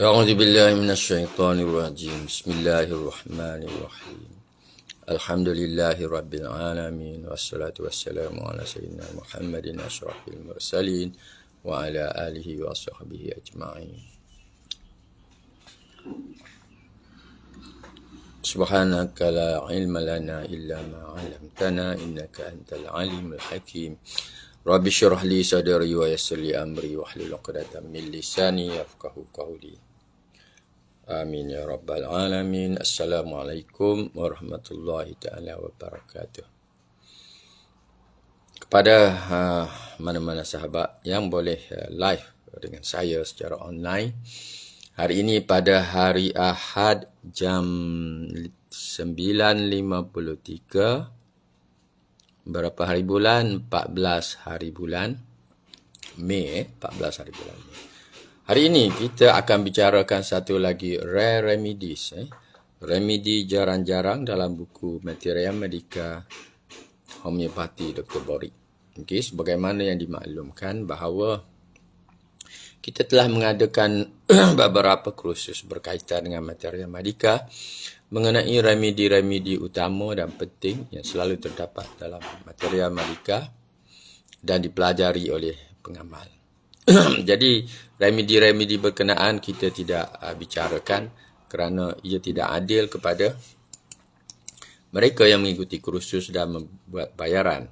أعوذ بالله من الشيطان الرجيم. بسم الله الرحمن الرحيم. الحمد لله رب العالمين والصلاة والسلام على سيدنا محمد أشرف المرسلين وعلى آله وصحبه أجمعين. سبحانك لا علم لنا إلا ما علمتنا إنك أنت العليم الحكيم. رب اشرح لي صدري ويسر لي أمري واحلل عقدة من لساني يفقهوا قولي. Amin ya rabbal alamin. Assalamualaikum warahmatullahi taala wabarakatuh. Kepada mana-mana sahabat yang boleh live dengan saya secara online, hari ini pada hari Ahad jam 9.53, berapa hari bulan? 14 hari bulan Mei, 14 hari bulan Mei. Hari ini kita akan bicarakan satu lagi rare remedies. Remedi jarang-jarang dalam buku Materia Medica Homeopati Dr. Borik. Okay, sebagaimana yang dimaklumkan bahawa kita telah mengadakan beberapa kursus berkaitan dengan Materia Medica mengenai remedi-remedi utama dan penting yang selalu terdapat dalam Materia Medica dan dipelajari oleh pengamal. Jadi remedi-remedi berkenaan kita tidak bicarakan kerana ia tidak adil kepada mereka yang mengikuti kursus dan membuat bayaran.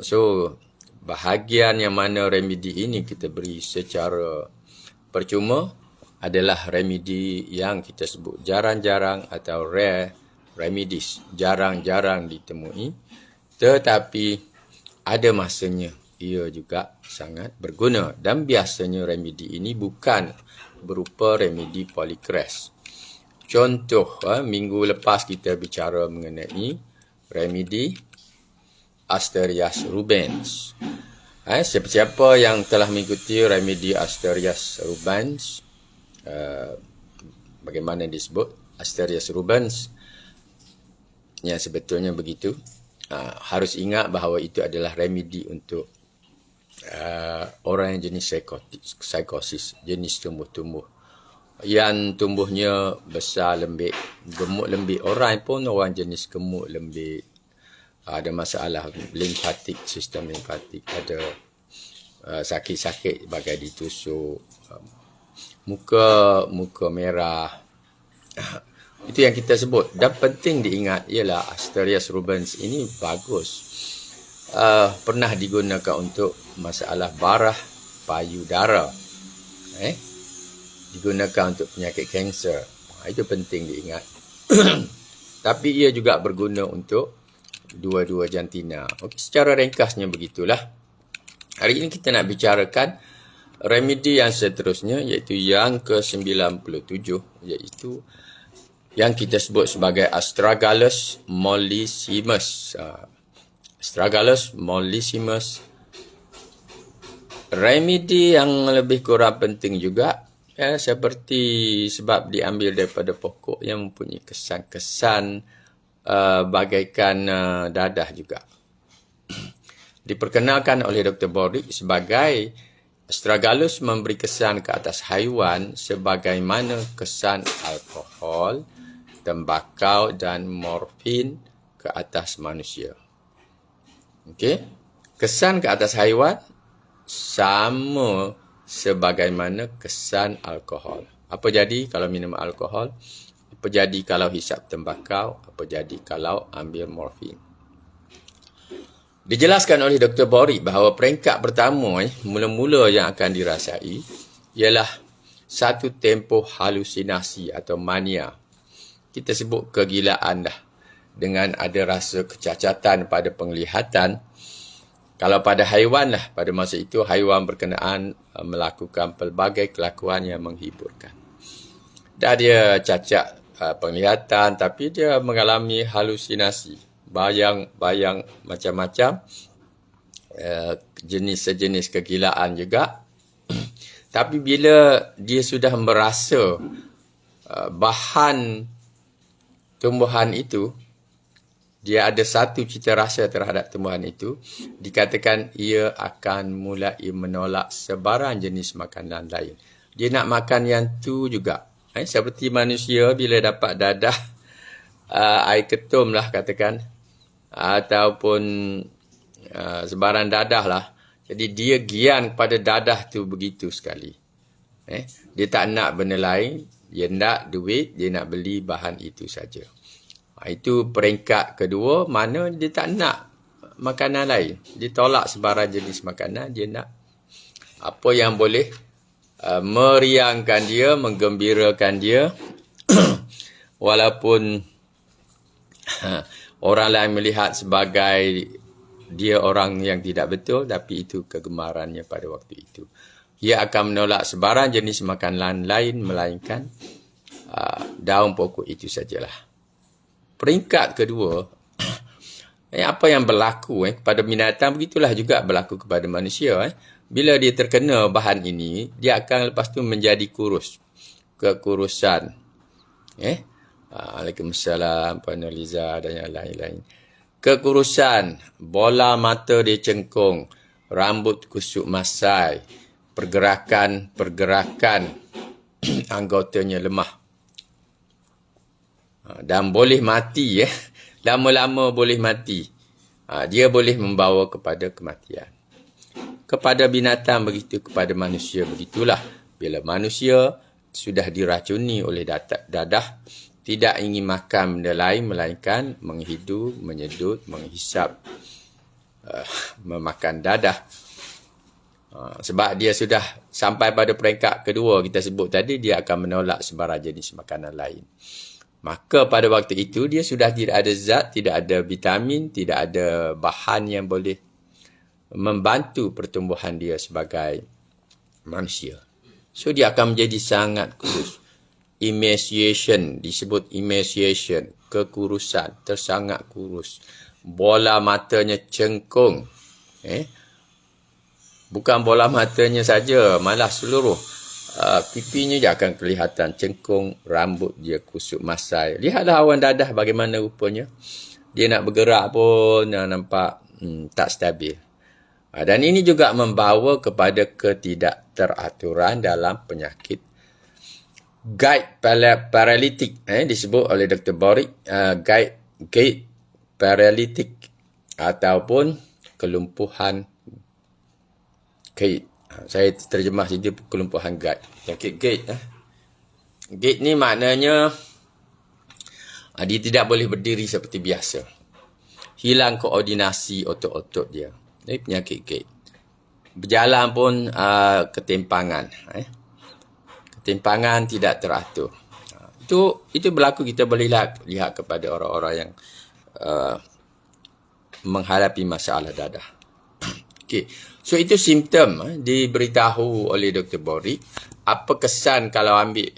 So bahagian yang mana remedi ini kita beri secara percuma adalah remedi yang kita sebut jarang-jarang atau rare remedies, jarang-jarang ditemui, tetapi ada masanya ia juga sangat berguna, dan biasanya remedi ini bukan berupa remedi polycrest. Contoh, minggu lepas kita bicara mengenai remedi Asterias rubens. Siapa-siapa yang telah mengikuti remedi Asterias rubens, bagaimana disebut Asterias rubens, yang sebetulnya begitu, harus ingat bahawa itu adalah remedi untuk orang yang jenis psikosis, jenis tumbuh-tumbuh yang tumbuhnya besar lembik, gemuk lembik. Orang pun orang jenis gemuk lembik, ada masalah limfatik, sistem limfatik, ada sakit-sakit bagai ditusuk, muka merah. Itu yang kita sebut. Dan penting diingat ialah Asterias rubens ini bagus, pernah digunakan untuk masalah barah payudara, digunakan untuk penyakit kanser. Itu penting diingat. Tapi ia juga berguna untuk dua-dua jantina. Okey, secara ringkasnya begitulah. Hari ini kita nak bicarakan remedi yang seterusnya, iaitu yang ke-97, iaitu yang kita sebut sebagai Astragalus mollissimus. Astragalus mollissimus, remedi yang lebih kurang penting juga, seperti sebab diambil daripada pokok yang mempunyai kesan-kesan bagaikan dadah juga. Diperkenalkan oleh Dr. Borik sebagai Astragalus memberi kesan ke atas haiwan sebagaimana kesan alkohol, tembakau dan morfin ke atas manusia. Okey, kesan ke atas haiwan sama sebagaimana kesan alkohol. Apa jadi kalau minum alkohol? Apa jadi kalau hisap tembakau? Apa jadi kalau ambil morfin? Dijelaskan oleh Dr. Borik bahawa peringkat pertama mula-mula yang akan dirasai ialah satu tempoh halusinasi atau mania. Kita sebut kegilaan dah, dengan ada rasa kecacatan pada penglihatan. Kalau pada haiwan lah, pada masa itu haiwan berkenaan melakukan pelbagai kelakuan yang menghiburkan. Dan dia cacat penglihatan, tapi dia mengalami halusinasi, bayang-bayang macam-macam, jenis-jenis kegilaan juga. Tapi bila dia sudah merasa bahan tumbuhan itu, dia ada satu cita rasa terhadap tumbuhan itu, dikatakan ia akan mulai menolak sebarang jenis makanan lain. dia nak makan yang tu juga. Seperti manusia bila dapat dadah, air ketum lah katakan, ataupun sebarang dadah lah. Jadi dia gian kepada dadah tu begitu sekali. Dia tak nak benda lain, dia nak duit, dia nak beli bahan itu saja. Itu peringkat kedua, mana dia tak nak makanan lain. Dia tolak sebarang jenis makanan, dia nak apa yang boleh meriangkan dia, menggembirakan dia. Walaupun orang lain melihat sebagai dia orang yang tidak betul, tapi itu kegemarannya pada waktu itu. Ia akan menolak sebarang jenis makanan lain, melainkan daun pokok itu sajalah. Peringkat kedua, apa yang berlaku kepada binatang, begitulah juga berlaku kepada manusia. Bila dia terkena bahan ini, dia akan lepas tu menjadi kurus. Kekurusan. Waalaikumsalam, Puan Liza dan yang lain-lain. Kekurusan, bola mata dia cengkung, rambut kusut masai, pergerakan anggotanya lemah. Dan boleh mati. Lama-lama boleh mati. Dia boleh membawa kepada kematian. Kepada binatang begitu, kepada manusia begitulah. Bila manusia sudah diracuni oleh dadah, tidak ingin makan benda lain, melainkan menghidu, menyedut, menghisap, memakan dadah. Sebab dia sudah sampai pada peringkat kedua kita sebut tadi, dia akan menolak sebarang jenis makanan lain. Maka pada waktu itu dia sudah tidak ada zat, tidak ada vitamin, tidak ada bahan yang boleh membantu pertumbuhan dia sebagai manusia. So dia akan menjadi sangat kurus. Emaciation, disebut emaciation, kekurusan, tersangat kurus. Bola matanya cengkung. Bukan bola matanya saja, malah seluruh pipinya je akan kelihatan cengkung, rambut dia kusut masai. Lihatlah awan dadah bagaimana rupanya. Dia nak bergerak pun nampak tak stabil. Dan ini juga membawa kepada ketidakteraturan dalam penyakit gait paralytic. Disebut oleh Dr. Borik gait paralytic ataupun kelumpuhan gait. Saya terjemah saja kelumpuhan gait. Penyakit gait. Gait ni maknanya dia tidak boleh berdiri seperti biasa. Hilang koordinasi otot-otot dia. Ini penyakit gait. Berjalan pun ketimpangan. Ketimpangan tidak teratur. Itu berlaku, kita boleh lihat kepada orang-orang yang menghadapi masalah dadah. Okay. So itu simptom diberitahu oleh Dr. Borik. Apa kesan kalau ambil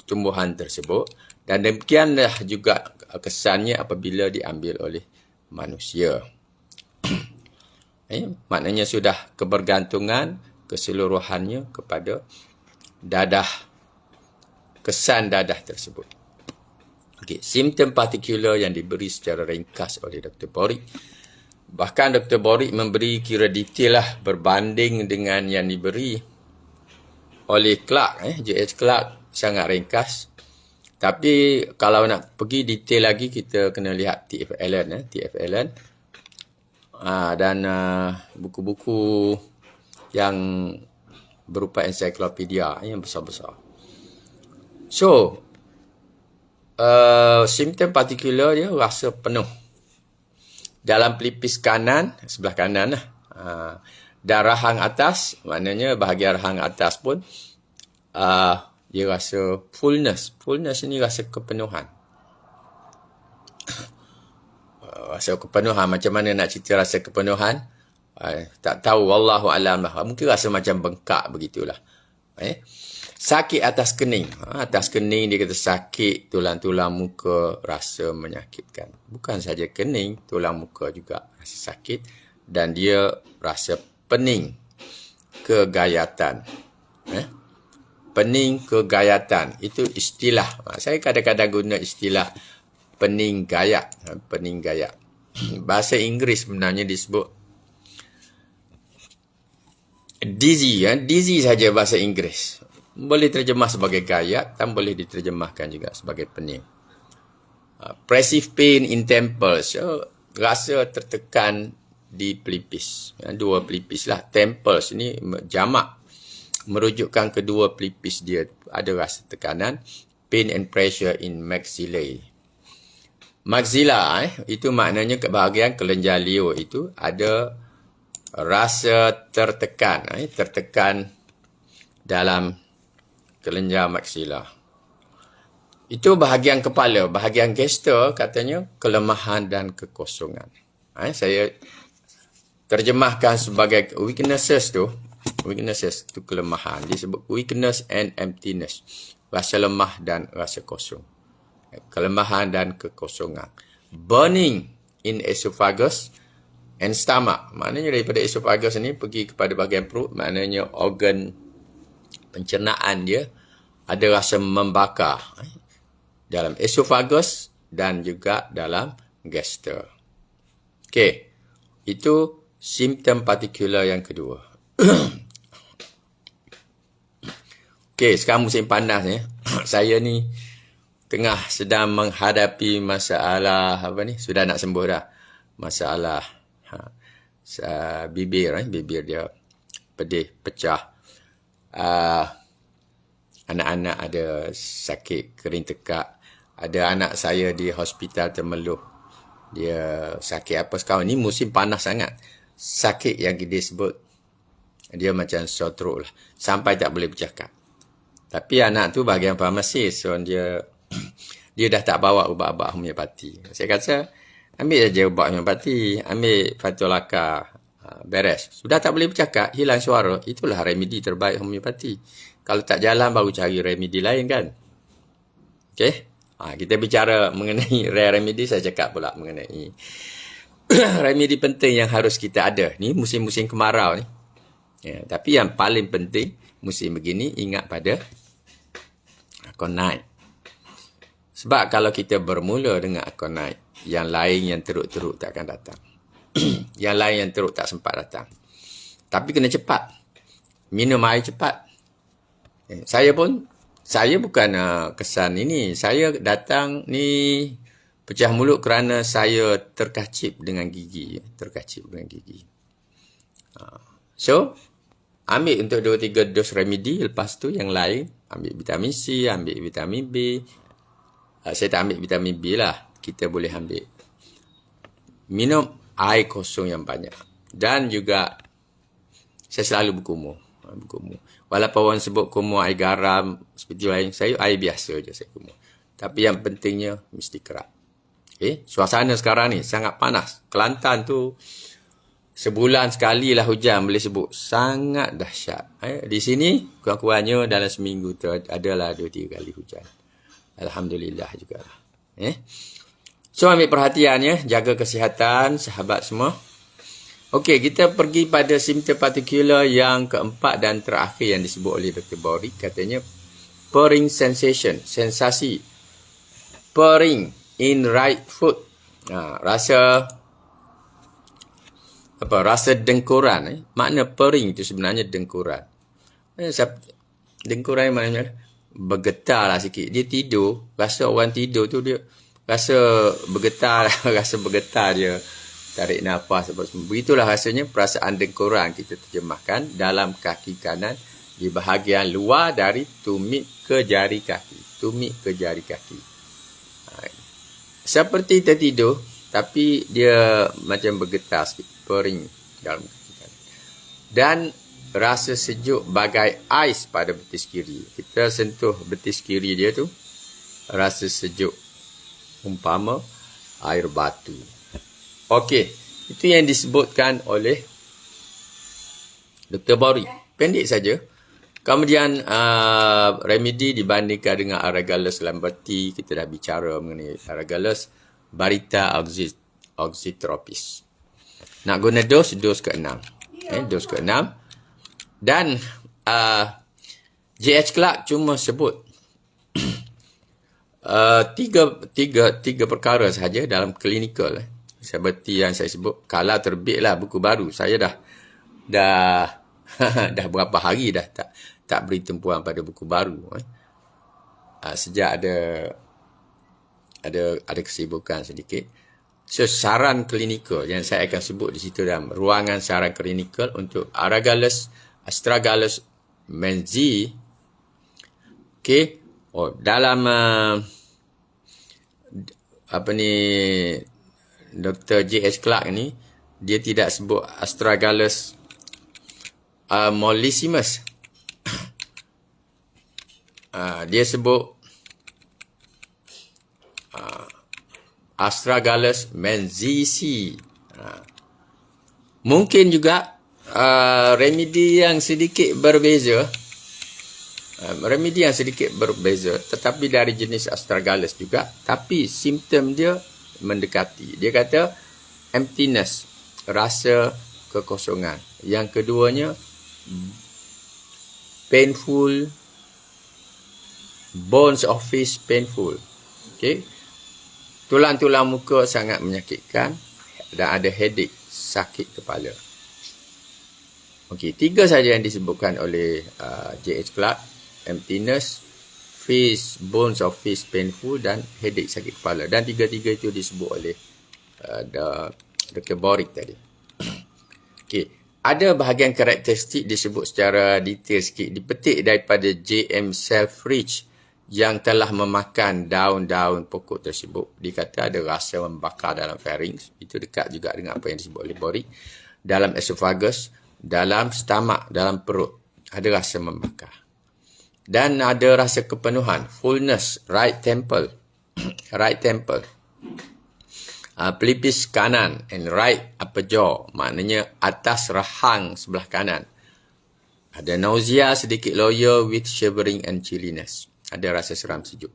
tumbuhan tersebut, dan demikianlah juga kesannya apabila diambil oleh manusia. Maknanya sudah kebergantungan keseluruhannya kepada dadah, kesan dadah tersebut. Okay. Simptom partikular yang diberi secara ringkas oleh Dr. Borik. Bahkan Dr. Borik memberi kira detail lah berbanding dengan yang diberi oleh Clark. J.H. Clark sangat ringkas. Tapi kalau nak pergi detail lagi, kita kena lihat T.F. Allen. T.F. Allen. Dan buku-buku yang berupa ensiklopedia yang besar-besar. So, simptom partikular dia rasa penuh. Dalam pelipis kanan, sebelah kanan lah. Dan rahang atas, maknanya bahagian rahang atas pun dia rasa fullness. Fullness ini rasa kepenuhan. Rasa kepenuhan, macam mana nak cerita rasa kepenuhan? Tak tahu, wallahu alam lah. Mungkin rasa macam bengkak begitulah. Sakit atas kening. Atas kening dia kata sakit, tulang-tulang muka rasa menyakitkan. Bukan saja kening, tulang muka juga rasa sakit. Dan dia rasa pening, kegayatan. Pening, kegayatan. Itu istilah. Saya kadang-kadang guna istilah pening gayak. Pening gayak. Bahasa Inggeris sebenarnya disebut Dizzy, dizzy saja bahasa Inggeris. Boleh terjemah sebagai gayat dan boleh diterjemahkan juga sebagai pening. Oppressive pain in temples, rasa tertekan di pelipis. Dua pelipis lah. Temples ni jamak, merujukkan kedua pelipis dia ada rasa tekanan. Pain and pressure in maxillae. Maxilla itu maknanya bahagian kelenjar liur itu ada rasa tertekan, tertekan dalam kelenjar maksila. Itu bahagian kepala. Bahagian gestur katanya kelemahan dan kekosongan. Saya terjemahkan sebagai weaknesses tu kelemahan. Disebut weakness and emptiness. Rasa lemah dan rasa kosong. Kelemahan dan kekosongan. Burning in esophagus and stomach. Maknanya daripada esophagus ni pergi kepada bahagian perut. Maknanya organ pencernaan dia ada rasa membakar dalam esophagus dan juga dalam gestur. Okey, itu simptom partikular yang kedua. Okey, sekarang musim panas ni. Saya ni sedang menghadapi masalah sudah nak sembuh dah. Masalah bibir dia pedih, pecah. Anak-anak ada sakit kering tekak. Ada anak saya di hospital Temeloh. Dia sakit apa sekarang ni, musim panas sangat. Sakit yang disebut dia macam sore throat lah. Sampai tak boleh bercakap. Tapi anak tu bahagian farmasis. So dia dah tak bawa ubat-ubat homeopati. Saya kata ambil saja ubat homeopati, ambil Fatulaka, beres. Sudah tak boleh bercakap, hilang suara, itulah remedi terbaik homeopati. Kalau tak jalan baru cari remedi lain kan. Okey. Kita bicara mengenai rare remedy, saya cakap pula mengenai remedi penting yang harus kita ada. Ni musim-musim kemarau ni. Ya, tapi yang paling penting musim begini ingat pada aconite. Sebab kalau kita bermula dengan aconite, yang lain yang teruk-teruk tak akan datang. Yang lain yang teruk tak sempat datang. Tapi kena cepat. Minum air cepat. Saya bukan kesan ini. Saya datang ni pecah mulut kerana saya terkacip dengan gigi. So, ambil untuk 2-3 dos remedi. Lepas tu yang lain, ambil vitamin C, ambil vitamin B. Saya tak ambil vitamin B lah. Kita boleh ambil. Minum air kosong yang banyak. Dan juga, saya selalu berkumur. Walaupun orang sebut kumur air garam seperti lain, saya air biasa je saya kumur. Tapi yang pentingnya mesti kerak. Okay? Suasana sekarang ni sangat panas. Kelantan tu sebulan sekali lah hujan boleh sebut. Sangat dahsyat. Di sini kurang-kurangnya dalam seminggu tu adalah 2-3 kali hujan. Alhamdulillah jugalah. So ambil perhatian ya, jaga kesihatan sahabat semua. Okey, kita pergi pada simptom partikular yang keempat dan terakhir yang disebut oleh Dr. Borik. Katanya, purring sensation, sensasi purring in right foot. Rasa dengkuran. Makna purring itu sebenarnya dengkuran. Dengkuran maknanya bergetar lah sikit. Dia tidur, rasa orang tidur tu dia rasa bergetar, rasa bergetar dia. Tarik nafas. Begitulah rasanya perasaan dengkuran kita terjemahkan dalam kaki kanan di bahagian luar dari tumit ke jari kaki. Seperti tertidur tapi dia macam bergetar sikit. Purring dalam kaki kanan. Dan rasa sejuk bagai ais pada betis kiri. Kita sentuh betis kiri dia tu. Rasa sejuk. Umpama air batu. Okey, itu yang disebutkan oleh Dr. Borik. Pendek saja. Kemudian remedi dibandingkan dengan Astragalus lamberti. Kita dah bicara mengenai Astragalus barita oxytropis. Nak guna dos ke-6. Dos ke-6. Dan J.H. Clark cuma sebut tiga perkara sahaja dalam klinikal. Seperti yang saya sebut, kalau terbitlah buku baru. Saya dah Dah berapa hari dah tak beri tumpuan pada buku baru. Sejak ada kesibukan sedikit. So, saran klinikal yang saya akan sebut di situ dalam ruangan saran klinikal untuk astragalus menzi. Okey. Dalam Dr. J.H. Clark ni, dia tidak sebut astragalus mollissimus. Dia sebut astragalus menziesi. Mungkin juga remedi yang sedikit berbeza. Tetapi dari jenis astragalus juga, tapi simptom dia mendekati. Dia kata emptiness, rasa kekosongan. Yang keduanya painful, bones of face painful. Okey. Tulang-tulang muka sangat menyakitkan dan ada headache, sakit kepala. Okey, 3 saja yang disebutkan oleh J.H. Clark. Emptiness, face, bones of face painful dan headache, sakit kepala. Dan 3 itu disebut oleh Dr. Boric tadi. Okey, ada bahagian karakteristik disebut secara detail sikit, dipetik daripada J.M. Selfridge yang telah memakan daun-daun pokok tersebut. Dikata ada rasa membakar dalam pharynx. Itu dekat juga dengan apa yang disebut oleh Boric. Dalam esophagus, dalam stomach, dalam perut, ada rasa membakar. Dan ada rasa kepenuhan, fullness, right temple. Pelipis kanan and right upper jaw, maknanya atas rahang sebelah kanan. Ada nausea, sedikit loya with shivering and chilliness. Ada rasa seram sejuk.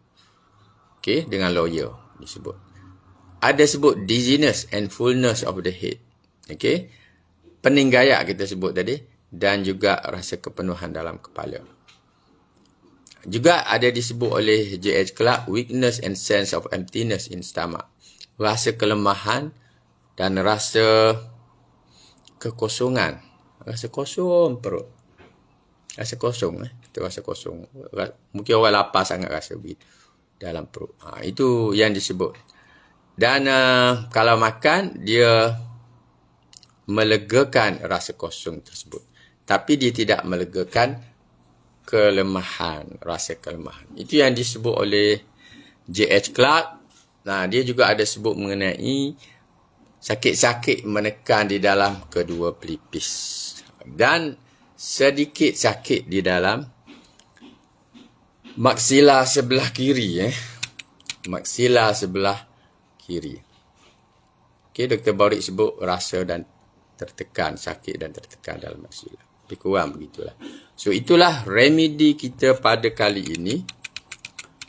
Okey, dengan loya disebut. Ada sebut dizziness and fullness of the head. Okey, pening gayak kita sebut tadi, dan juga rasa kepenuhan dalam kepala. Juga ada disebut oleh J.H. Clark, weakness and sense of emptiness in stomach. Rasa kelemahan dan rasa kekosongan. Rasa kosong perut. Rasa kosong. Kita rasa kosong. Mungkin orang lapar sangat rasa begitu dalam perut. Itu yang disebut. Dan kalau makan, dia melegakan rasa kosong tersebut. Tapi dia tidak melegakan kelemahan, rasa kelemahan. Itu yang disebut oleh J.H. Clark. Dia juga ada sebut mengenai sakit-sakit menekan di dalam kedua pelipis. Dan sedikit sakit di dalam maksila sebelah kiri. Maksila sebelah kiri. Okey, Dr. Boric sebut rasa dan tertekan, sakit dan tertekan dalam maksila. Lebih kurang begitulah. So, itulah remedi kita pada kali ini.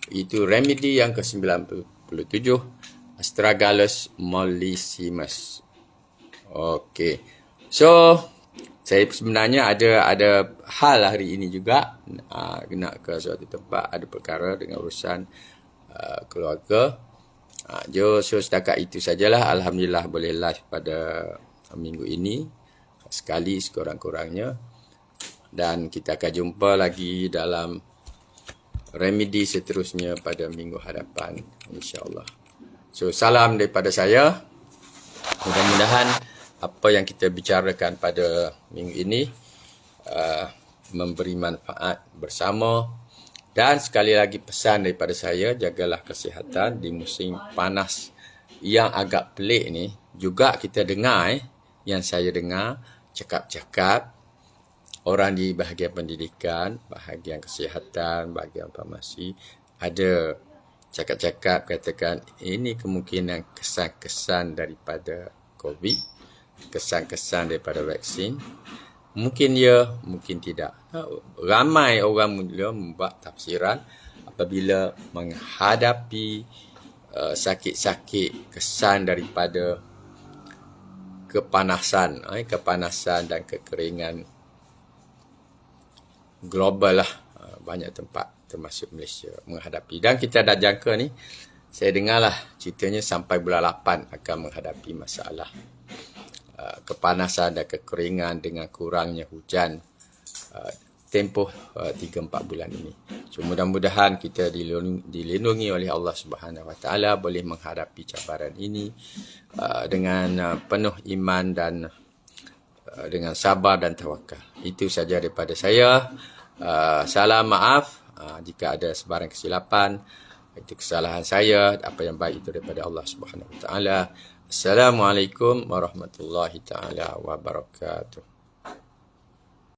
Itu remedi yang ke-97, astragalus mollissimus. Okey. So, saya sebenarnya ada hal hari ini juga. Nak ke suatu tempat, ada perkara dengan urusan keluarga. So, setakat itu sajalah. Alhamdulillah boleh live pada minggu ini. Sekali sekurang-kurangnya. Dan kita akan jumpa lagi dalam remedi seterusnya pada minggu hadapan, insya-Allah. So, salam daripada saya. Mudah-mudahan apa yang kita bicarakan pada minggu ini memberi manfaat bersama. Dan sekali lagi pesan daripada saya, jagalah kesihatan di musim panas yang agak pelik ni. Juga kita dengar, yang saya dengar, cakap-cakap orang di bahagian pendidikan, bahagian kesihatan, bahagian farmasi, ada cakap-cakap katakan ini kemungkinan kesan-kesan daripada COVID, kesan-kesan daripada vaksin. Mungkin ya, mungkin tidak. Ramai orang mula membuat tafsiran apabila menghadapi sakit-sakit kesan daripada kepanasan dan kekeringan global lah. Banyak tempat termasuk Malaysia menghadapi. Dan kita dah jangka ni, saya dengarlah ceritanya sampai bulan 8 akan menghadapi masalah kepanasan dan kekeringan dengan kurangnya hujan tempoh 3-4 bulan ini. So mudah-mudahan kita dilindungi oleh Allah Subhanahu Wa Taala, boleh menghadapi cabaran ini dengan penuh iman dan dengan sabar dan tawakal. Itu saja daripada saya. Salam maaf jika ada sebarang kesilapan. Itu kesalahan saya. Apa yang baik itu daripada Allah Subhanahu Wa Taala. Assalamualaikum warahmatullahi taala wabarakatuh.